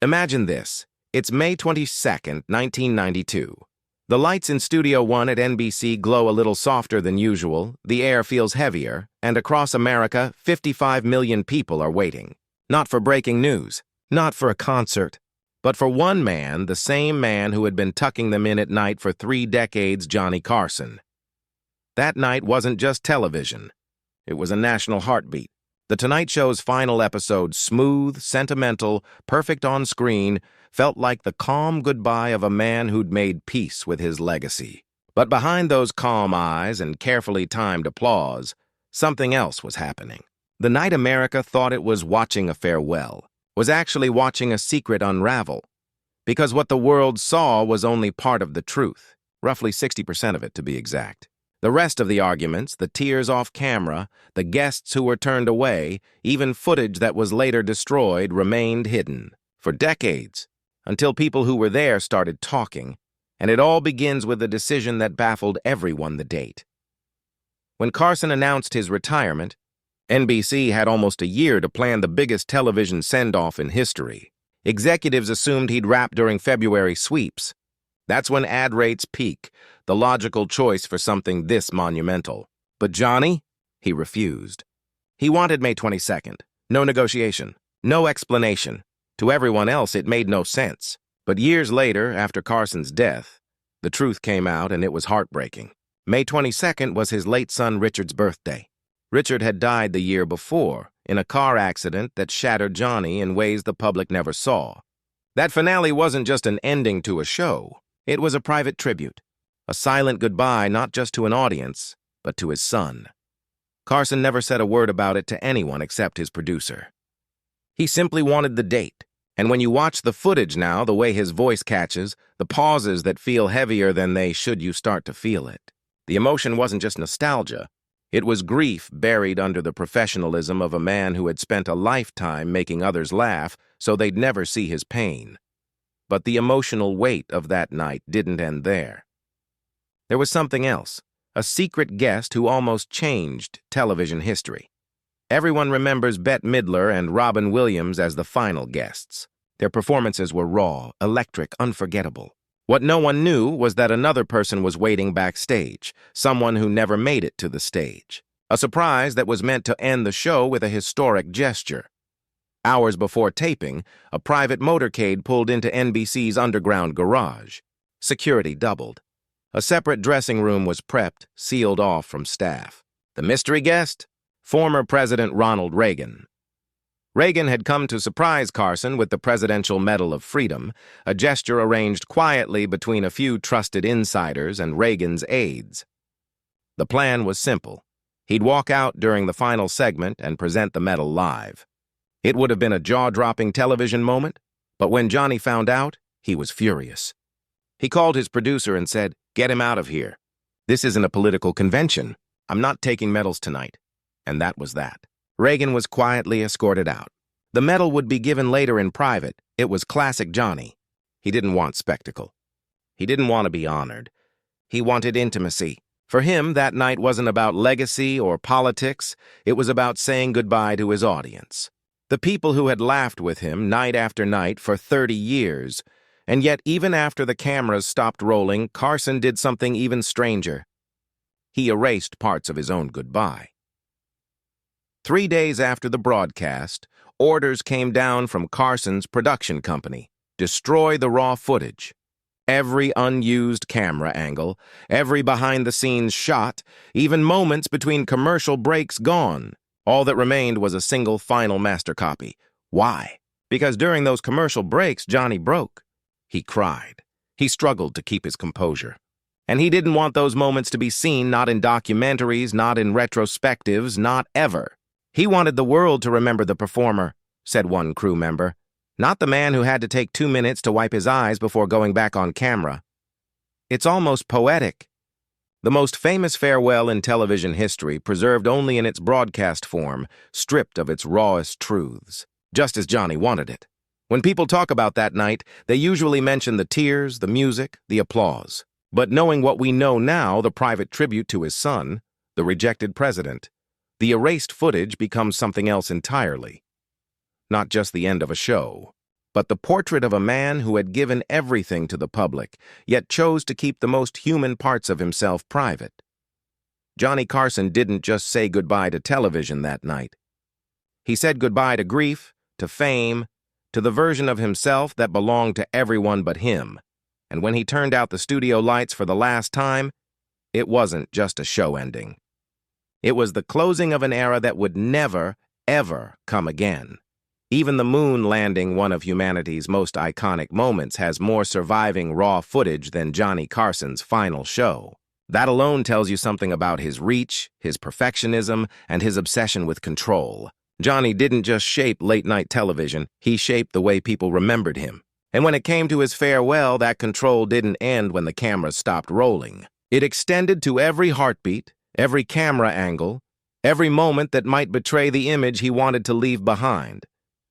Imagine this. It's May 22nd, 1992. The lights in Studio One at NBC glow a little softer than usual, the air feels heavier, and across America, 55 million people are waiting. Not for breaking news, not for a concert, but for one man, the same man who had been tucking them in at night for 3 decades, Johnny Carson. That night wasn't just television. It was a national heartbeat. The Tonight Show's final episode, smooth, sentimental, perfect on screen, felt like the calm goodbye of a man who'd made peace with his legacy. But behind those calm eyes and carefully timed applause, something else was happening. The night America thought it was watching a farewell was actually watching a secret unravel. Because what the world saw was only part of the truth, roughly 60% of it to be exact. The rest of the arguments, the tears off camera, the guests who were turned away, even footage that was later destroyed, remained hidden for decades, until people who were there started talking, and it all begins with a decision that baffled everyone: the date. When Carson announced his retirement, NBC had almost a year to plan the biggest television send-off in history. Executives assumed he'd wrap during February sweeps. That's when ad rates peak, the logical choice for something this monumental. But Johnny? He refused. He wanted May 22nd. No negotiation, no explanation. To everyone else, it made no sense. But years later, after Carson's death, the truth came out and it was heartbreaking. May 22nd was his late son Richard's birthday. Richard had died the year before in a car accident that shattered Johnny in ways the public never saw. That finale wasn't just an ending to a show. It was a private tribute, a silent goodbye not just to an audience, but to his son. Carson never said a word about it to anyone except his producer. He simply wanted the date, and when you watch the footage now, the way his voice catches, the pauses that feel heavier than they should, you start to feel it. The emotion wasn't just nostalgia. It was grief buried under the professionalism of a man who had spent a lifetime making others laugh so they'd never see his pain. But the emotional weight of that night didn't end there. There was something else, a secret guest who almost changed television history. Everyone remembers Bette Midler and Robin Williams as the final guests. Their performances were raw, electric, unforgettable. What no one knew was that another person was waiting backstage, someone who never made it to the stage. A surprise that was meant to end the show with a historic gesture. Hours before taping, a private motorcade pulled into NBC's underground garage. Security doubled. A separate dressing room was prepped, sealed off from staff. The mystery guest? Former President Ronald Reagan. Reagan had come to surprise Carson with the Presidential Medal of Freedom, a gesture arranged quietly between a few trusted insiders and Reagan's aides. The plan was simple. He'd walk out during the final segment and present the medal live. It would have been a jaw-dropping television moment, but when Johnny found out, he was furious. He called his producer and said, "Get him out of here. This isn't a political convention. I'm not taking medals tonight." And that was that. Reagan was quietly escorted out. The medal would be given later in private. It was classic Johnny. He didn't want spectacle. He didn't want to be honored. He wanted intimacy. For him, that night wasn't about legacy or politics. It was about saying goodbye to his audience. The people who had laughed with him night after night for 30 years. And yet, even after the cameras stopped rolling, Carson did something even stranger. He erased parts of his own goodbye. 3 days after the broadcast, orders came down from Carson's production company. Destroy the raw footage. Every unused camera angle, every behind-the-scenes shot, even moments between commercial breaks gone. All that remained was a single final master copy. Why? Because during those commercial breaks, Johnny broke. He cried. He struggled to keep his composure. And he didn't want those moments to be seen, not in documentaries, not in retrospectives, not ever. He wanted the world to remember the performer, said one crew member, not the man who had to take 2 minutes to wipe his eyes before going back on camera. It's almost poetic. The most famous farewell in television history, preserved only in its broadcast form, stripped of its rawest truths, just as Johnny wanted it. When people talk about that night, they usually mention the tears, the music, the applause. But knowing what we know now, the private tribute to his son, the rejected president, the erased footage becomes something else entirely. Not just the end of a show, but the portrait of a man who had given everything to the public, yet chose to keep the most human parts of himself private. Johnny Carson didn't just say goodbye to television that night. He said goodbye to grief, to fame, to the version of himself that belonged to everyone but him. And when he turned out the studio lights for the last time, it wasn't just a show ending. It was the closing of an era that would never, ever come again. Even the moon landing, one of humanity's most iconic moments, has more surviving raw footage than Johnny Carson's final show. That alone tells you something about his reach, his perfectionism, and his obsession with control. Johnny didn't just shape late-night television, he shaped the way people remembered him. And when it came to his farewell, that control didn't end when the cameras stopped rolling. It extended to every heartbeat, every camera angle, every moment that might betray the image he wanted to leave behind.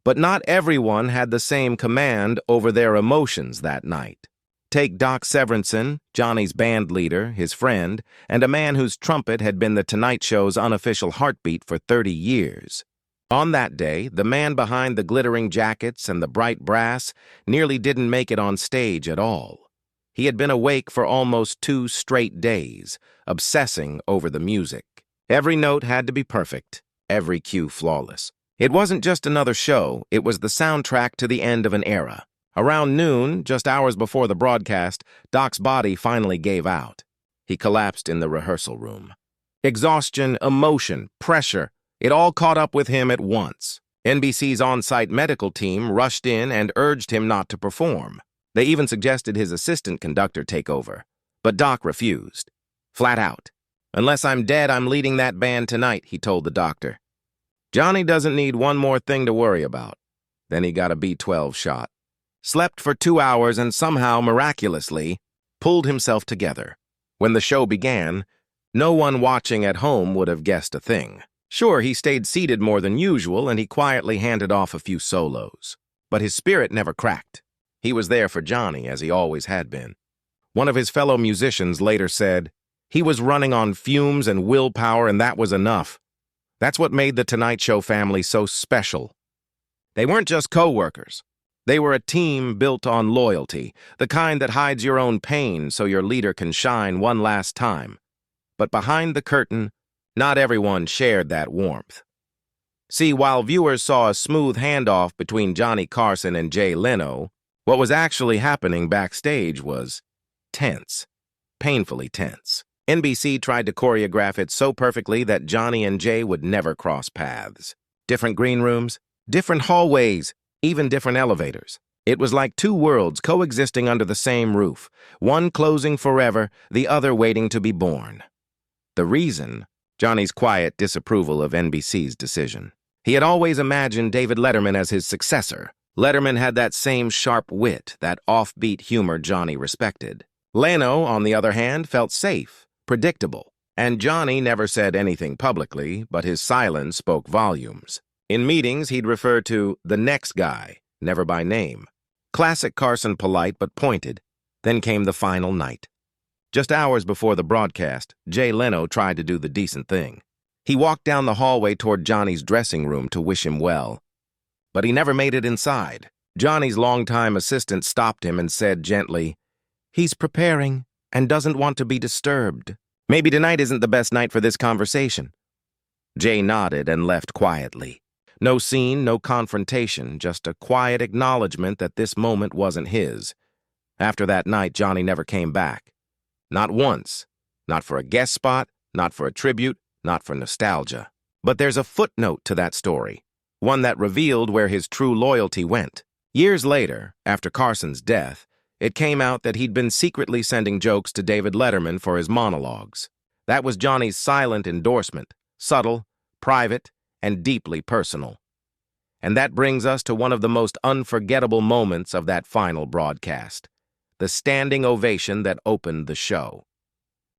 But not everyone had the same command over their emotions that night. Take Doc Severinsen, Johnny's band leader, his friend, and a man whose trumpet had been the Tonight Show's unofficial heartbeat for 30 years. On that day, the man behind the glittering jackets and the bright brass nearly didn't make it on stage at all. He had been awake for almost 2 straight days, obsessing over the music. Every note had to be perfect, every cue flawless. It wasn't just another show, it was the soundtrack to the end of an era. Around noon, just hours before the broadcast, Doc's body finally gave out. He collapsed in the rehearsal room. Exhaustion, emotion, pressure, it all caught up with him at once. NBC's on-site medical team rushed in and urged him not to perform. They even suggested his assistant conductor take over. But Doc refused. Flat out. "Unless I'm dead, I'm leading that band tonight," he told the doctor. Johnny doesn't need one more thing to worry about. Then he got a B12 shot. Slept for 2 hours and somehow, miraculously, pulled himself together. When the show began, no one watching at home would have guessed a thing. Sure, he stayed seated more than usual and he quietly handed off a few solos. But his spirit never cracked. He was there for Johnny, as he always had been. One of his fellow musicians later said, "He was running on fumes and willpower, and that was enough. That's what made the Tonight Show family so special." They weren't just co-workers. They were a team built on loyalty, the kind that hides your own pain so your leader can shine one last time. But behind the curtain, not everyone shared that warmth. See, while viewers saw a smooth handoff between Johnny Carson and Jay Leno, what was actually happening backstage was tense, painfully tense. NBC tried to choreograph it so perfectly that Johnny and Jay would never cross paths. Different green rooms, different hallways, even different elevators. It was like 2 worlds coexisting under the same roof, one closing forever, the other waiting to be born. The reason? Johnny's quiet disapproval of NBC's decision. He had always imagined David Letterman as his successor. Letterman had that same sharp wit, that offbeat humor Johnny respected. Leno, on the other hand, felt safe, predictable, and Johnny never said anything publicly, but his silence spoke volumes. In meetings, he'd refer to the next guy, never by name. Classic Carson, polite but pointed. Then came the final night. Just hours before the broadcast, Jay Leno tried to do the decent thing. He walked down the hallway toward Johnny's dressing room to wish him well. But he never made it inside. Johnny's longtime assistant stopped him and said gently, "He's preparing and doesn't want to be disturbed. Maybe tonight isn't the best night for this conversation." Jay nodded and left quietly. No scene, no confrontation, just a quiet acknowledgement that this moment wasn't his. After that night, Johnny never came back. Not once. Not for a guest spot, not for a tribute, not for nostalgia. But there's a footnote to that story, one that revealed where his true loyalty went. Years later, after Carson's death, it came out that he'd been secretly sending jokes to David Letterman for his monologues. That was Johnny's silent endorsement, subtle, private, and deeply personal. And that brings us to one of the most unforgettable moments of that final broadcast, the standing ovation that opened the show.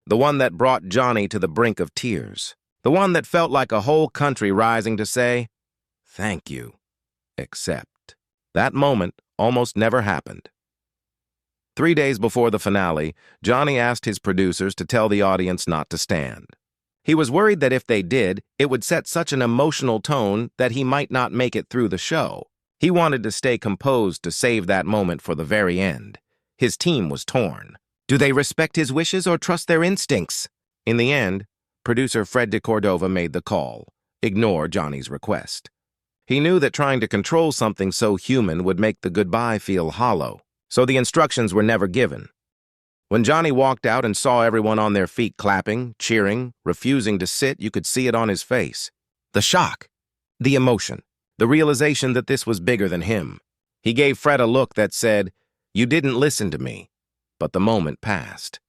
The one that brought Johnny to the brink of tears. The one that felt like a whole country rising to say, "Thank you," except that moment almost never happened. 3 days before the finale, Johnny asked his producers to tell the audience not to stand. He was worried that if they did, it would set such an emotional tone that he might not make it through the show. He wanted to stay composed to save that moment for the very end. His team was torn. Do they respect his wishes or trust their instincts? In the end, producer Fred de Cordova made the call. Ignore Johnny's request. He knew that trying to control something so human would make the goodbye feel hollow, so the instructions were never given. When Johnny walked out and saw everyone on their feet clapping, cheering, refusing to sit, you could see it on his face. The shock, the emotion, the realization that this was bigger than him. He gave Fred a look that said, "You didn't listen to me." But the moment passed.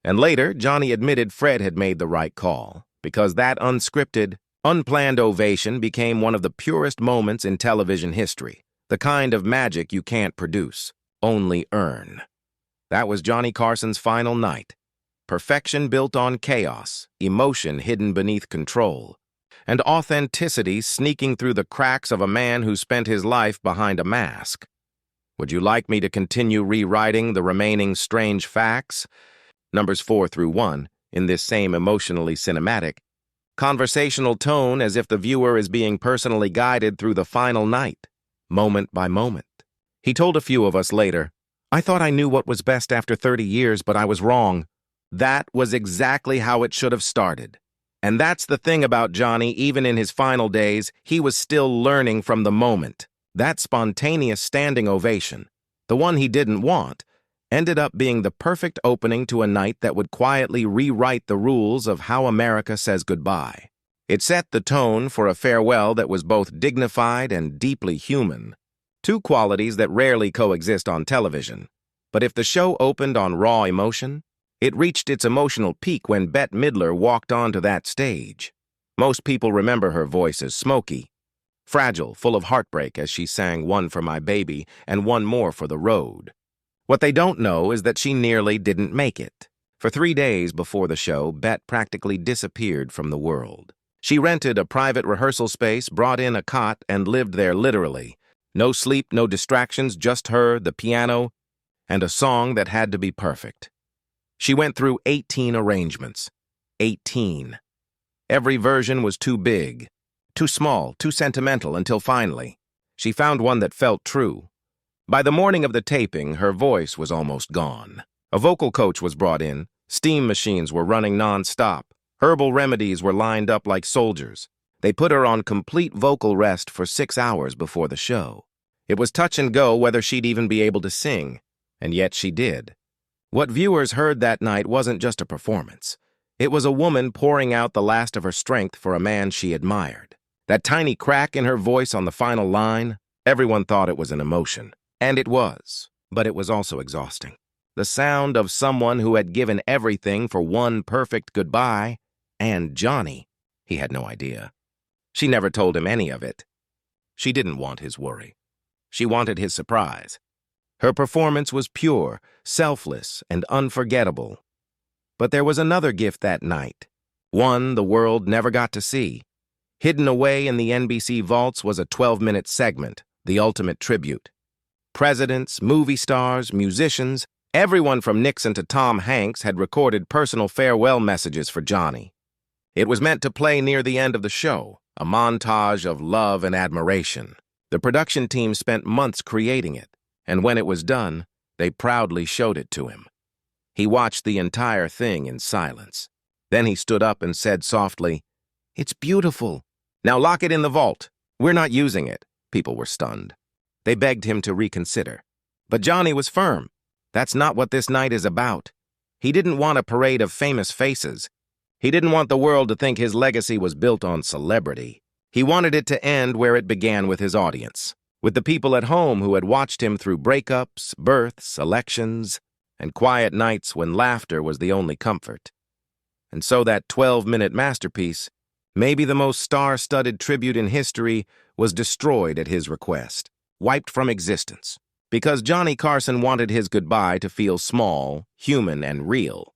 And later, Johnny admitted Fred had made the right call, because that unscripted, unplanned ovation became one of the purest moments in television history, the kind of magic you can't produce, only earn. That was Johnny Carson's final night. Perfection built on chaos, emotion hidden beneath control, and authenticity sneaking through the cracks of a man who spent his life behind a mask. Would you like me to continue rewriting the remaining strange facts? Numbers 4 through 1, in this same emotionally cinematic, conversational tone as if the viewer is being personally guided through the final night, moment by moment. He told a few of us later, "I thought I knew what was best after 30 years, but I was wrong. That was exactly how it should have started." And that's the thing about Johnny, even in his final days, he was still learning from the moment. That spontaneous standing ovation, the one he didn't want, ended up being the perfect opening to a night that would quietly rewrite the rules of how America says goodbye. It set the tone for a farewell that was both dignified and deeply human, two qualities that rarely coexist on television. But if the show opened on raw emotion, it reached its emotional peak when Bette Midler walked onto that stage. Most people remember her voice as smoky, fragile, full of heartbreak as she sang "One for My Baby" and "One More for the Road." What they don't know is that she nearly didn't make it. For 3 days before the show, Bette practically disappeared from the world. She rented a private rehearsal space, brought in a cot, and lived there literally. No sleep, no distractions, just her, the piano, and a song that had to be perfect. She went through 18 arrangements. 18. Every version was too big, too small, too sentimental, until finally, she found one that felt true. By the morning of the taping, her voice was almost gone. A vocal coach was brought in, steam machines were running non-stop, herbal remedies were lined up like soldiers. They put her on complete vocal rest for 6 hours before the show. It was touch and go whether she'd even be able to sing, and yet she did. What viewers heard that night wasn't just a performance. It was a woman pouring out the last of her strength for a man she admired. That tiny crack in her voice on the final line, everyone thought it was an emotion. And it was, but it was also exhausting. The sound of someone who had given everything for one perfect goodbye, and Johnny, he had no idea. She never told him any of it. She didn't want his worry. She wanted his surprise. Her performance was pure, selfless, and unforgettable. But there was another gift that night, one the world never got to see. Hidden away in the NBC vaults was a 12-minute segment, the ultimate tribute. Presidents, movie stars, musicians, everyone from Nixon to Tom Hanks had recorded personal farewell messages for Johnny. It was meant to play near the end of the show, a montage of love and admiration. The production team spent months creating it, and when it was done, they proudly showed it to him. He watched the entire thing in silence. Then he stood up and said softly, "It's beautiful. Now lock it in the vault. We're not using it." People were stunned. They begged him to reconsider. But Johnny was firm. That's not what this night is about. He didn't want a parade of famous faces. He didn't want the world to think his legacy was built on celebrity. He wanted it to end where it began, with his audience, with the people at home who had watched him through breakups, births, elections, and quiet nights when laughter was the only comfort. And so that 12-minute masterpiece, maybe the most star-studded tribute in history, was destroyed at his request, wiped from existence, because Johnny Carson wanted his goodbye to feel small, human, and real.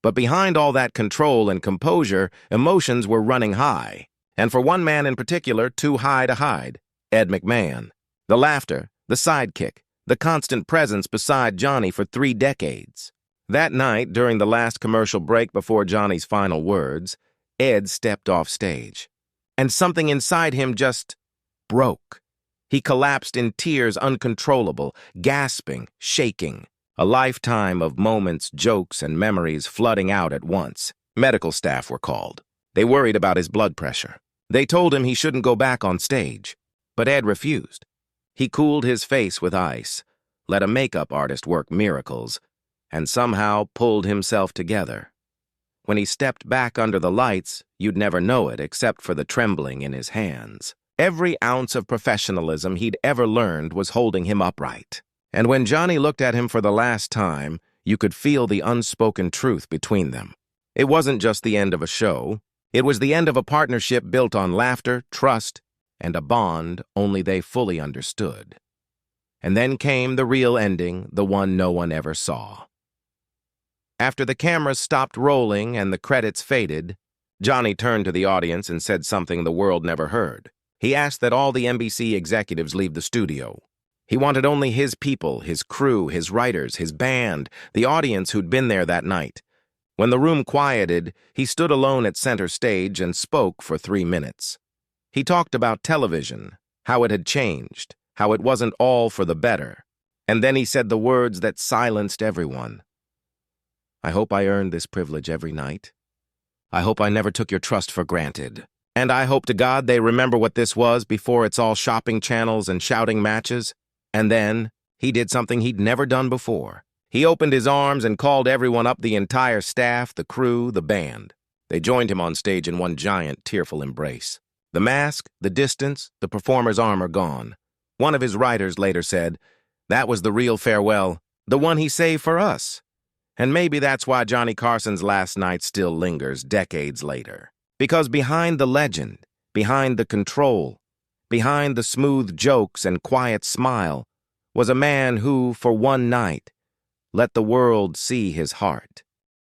But behind all that control and composure, emotions were running high, and for one man in particular, too high to hide, Ed McMahon. The laughter, the sidekick, the constant presence beside Johnny for 3 decades. That night, during the last commercial break before Johnny's final words, Ed stepped off stage, and something inside him just broke. He collapsed in tears, uncontrollable, gasping, shaking. A lifetime of moments, jokes, and memories flooding out at once. Medical staff were called. They worried about his blood pressure. They told him he shouldn't go back on stage. But Ed refused. He cooled his face with ice, let a makeup artist work miracles, and somehow pulled himself together. When he stepped back under the lights, you'd never know it except for the trembling in his hands. Every ounce of professionalism he'd ever learned was holding him upright. And when Johnny looked at him for the last time, you could feel the unspoken truth between them. It wasn't just the end of a show. It was the end of a partnership built on laughter, trust, and a bond only they fully understood. And then came the real ending, the one no one ever saw. After the cameras stopped rolling and the credits faded, Johnny turned to the audience and said something the world never heard. He asked that all the NBC executives leave the studio. He wanted only his people, his crew, his writers, his band, the audience who'd been there that night. When the room quieted, he stood alone at center stage and spoke for 3 minutes. He talked about television, how it had changed, how it wasn't all for the better. And then he said the words that silenced everyone. I hope I earned this privilege every night. I hope I never took your trust for granted. And I hope to God they remember what this was before it's all shopping channels and shouting matches. And then he did something he'd never done before. He opened his arms and called everyone up, the entire staff, the crew, the band. They joined him on stage in one giant, tearful embrace. The mask, the distance, the performer's armor gone. One of his writers later said, that was the real farewell, the one he saved for us. And maybe that's why Johnny Carson's last night still lingers decades later. Because behind the legend, behind the control, behind the smooth jokes and quiet smile, was a man who, for one night, let the world see his heart.